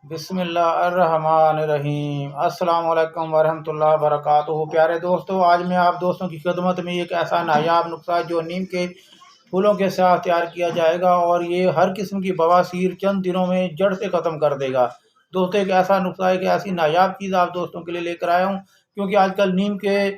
बिस्मिल्लाहिर्रहमानिर्रहीम। अस्सलाम वालेकुम वरहमतुल्लाहि वबरकातुहू। प्यारे दोस्तों, आज मैं आप दोस्तों की खिदमत में एक ऐसा नायाब नुस्खा जो नीम के फूलों के साथ तैयार किया जाएगा और ये हर किस्म की बवासीर चंद दिनों में जड़ से ख़त्म कर देगा। दोस्तों, एक ऐसा नुस्खा है कि ऐसी नायाब चीज़ आप दोस्तों के लिए लेकर आया हूँ, क्योंकि आजकल नीम के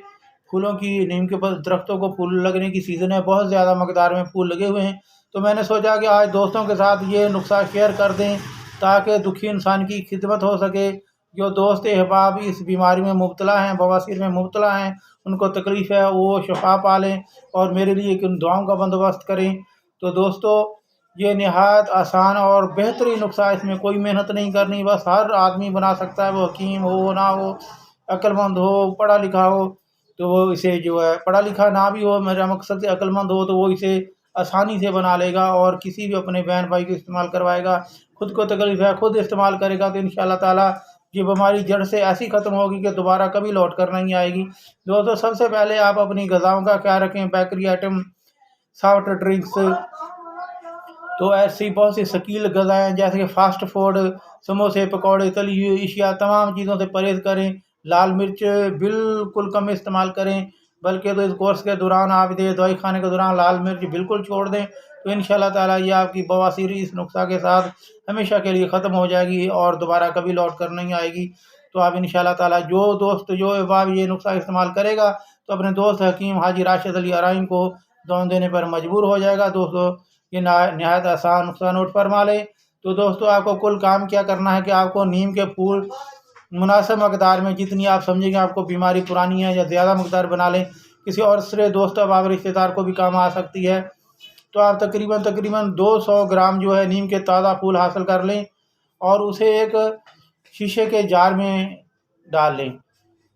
ऊपर दरख्तों को फूल लगने की सीज़न है, बहुत ज़्यादा मकदार में फूल लगे हुए हैं। तो मैंने सोचा कि आज दोस्तों के साथ ये नुस्खा शेयर कर दें ताकि दुखी इंसान की खिदमत हो सके। जो दोस्त अहबाब इस बीमारी में मुब्तला हैं, बवासीर में मुब्तला हैं, उनको तकलीफ़ है, वो शफा पा लें और मेरे लिए उन दुआओं का बंदोबस्त करें। तो दोस्तों, ये नहायत आसान और बेहतरीन नुस्खा, इसमें कोई मेहनत नहीं करनी, बस हर आदमी बना सकता है, वो हकीम हो ना हो, अक्लमंद हो, पढ़ा लिखा हो। तो वो इसे जो है, पढ़ा लिखा ना भी हो, मेरा मकसद से अक्लमंद हो, तो वो इसे आसानी से बना लेगा और किसी भी अपने बहन भाई को इस्तेमाल करवाएगा। खुद को तकलीफ है, खुद इस्तेमाल करेगा तो इंशाल्लाह ताला ये बीमारी जड़ से ऐसी ख़त्म होगी कि दोबारा कभी लौट कर नहीं आएगी। दोस्तों, सबसे पहले आप अपनी ग़िज़ाओं का ख्याल रखें। बेकरी आइटम, सॉफ्ट ड्रिंक्स, तो ऐसी बहुत सी शकील ग़िज़ाएँ जैसे कि फ़ास्ट फूड, समोसे, पकौड़े, तली हुई अशिया, तमाम चीज़ों से परहेज़ करें। लाल मिर्च बिल्कुल कम इस्तेमाल करें, बल्कि तो इस कोर्स के दौरान आप ये दवाई खाने के दौरान लाल मिर्च बिल्कुल छोड़ दें, तो इंशाल्लाह ताला ये आपकी बवासीर इस नुस्खा के साथ हमेशा के लिए ख़त्म हो जाएगी और दोबारा कभी लौट कर नहीं आएगी। तो आप इंशाल्लाह ताला जो अहबाब ये नुस्खा इस्तेमाल करेगा तो अपने दोस्त हकीम हाजी राशिद अली अराइन को दौन देने पर मजबूर हो जाएगा। दोस्तों, ये नहायत आसान नुस्खा नोट फरमा लें। तो दोस्तों, आपको कुल काम क्या करना है कि आपको नीम के फूल मुनासिब मकदार में, जितनी आप समझेंगे आपको बीमारी पुरानी है, या ज़्यादा मकदार बना लें। किसी और से दोस्त अब रिश्तेदार को भी काम आ सकती है। तो आप तकरीबन 200 ग्राम जो है नीम के ताज़ा फूल हासिल कर लें और उसे एक शीशे के जार में डाल लें।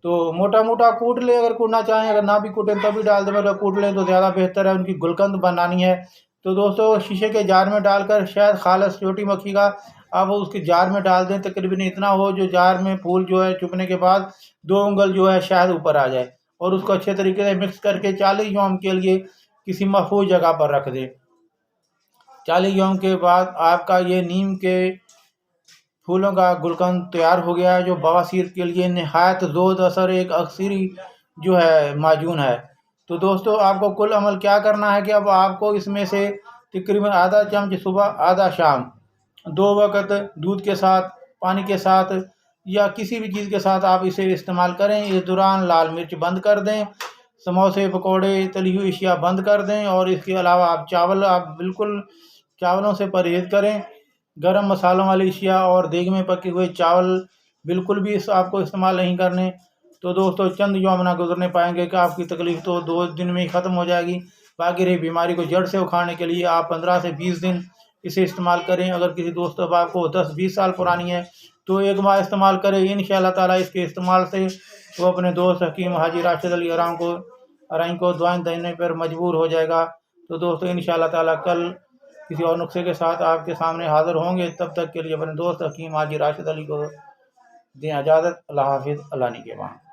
तो मोटा मोटा कूट लें, अगर कूटना चाहें, अगर ना भी कूटें तभी डाल दें, अगर कूट लें तो ज़्यादा बेहतर है, उनकी गुलकंद बनानी है। तो दोस्तों, शीशे के जार में डालकर शहद खालस छोटी मक्खी का आप उसके जार में डाल दें। तकरीबन इतना हो जो जार में फूल जो है चुभने के बाद 2 उंगल जो है शहद ऊपर आ जाए, और उसको अच्छे तरीके से मिक्स करके 40 यौम के लिए किसी महफूज जगह पर रख दें। 40 यौम के बाद आपका ये नीम के फूलों का गुलकंद तैयार हो गया है, जो बवासीर के लिए नहायत ज़ोर असर एक अक्सरी जो है माजून है। तो दोस्तों, आपको कुल अमल क्या करना है कि अब आपको इसमें से तकरीबन आधा चम्मच सुबह, आधा शाम, 2 वक्त दूध के साथ, पानी के साथ या किसी भी चीज़ के साथ आप इसे इस्तेमाल करें। इस दौरान लाल मिर्च बंद कर दें, समोसे, पकौड़े, तली हुई अशिया बंद कर दें, और इसके अलावा आप बिल्कुल चावलों से परहेज़ करें। गरम मसालों वाली अशिया और देग में पके हुए चावल बिल्कुल भी आपको इस्तेमाल नहीं करने। तो दोस्तों, चंद यौम ना गुजरने पाएंगे कि आपकी तकलीफ़ तो 2 दिन में ही ख़त्म हो जाएगी। बाकी रही बीमारी को जड़ से उखाड़ने के लिए आप 15 से 20 दिन इसे इस्तेमाल करें। अगर किसी दोस्त अब आपको 10-20 साल पुरानी है तो 1 माह इस्तेमाल करें। इंशाल्लाह ताला इसके इस्तेमाल से वो अपने दोस्त हकीम हाजी राशिद अली अराइन को दुआएं देने पर मजबूर हो जाएगा। तो दोस्तों, इंशाल्लाह ताला कल किसी और नुस्खे के साथ आपके सामने हाज़िर होंगे। तब तक के लिए अपने दोस्त हकीम हाजी राशिद अली को दें इजाज़त। अल्लाह हाफ़िज़। अल्लाह निगहबान।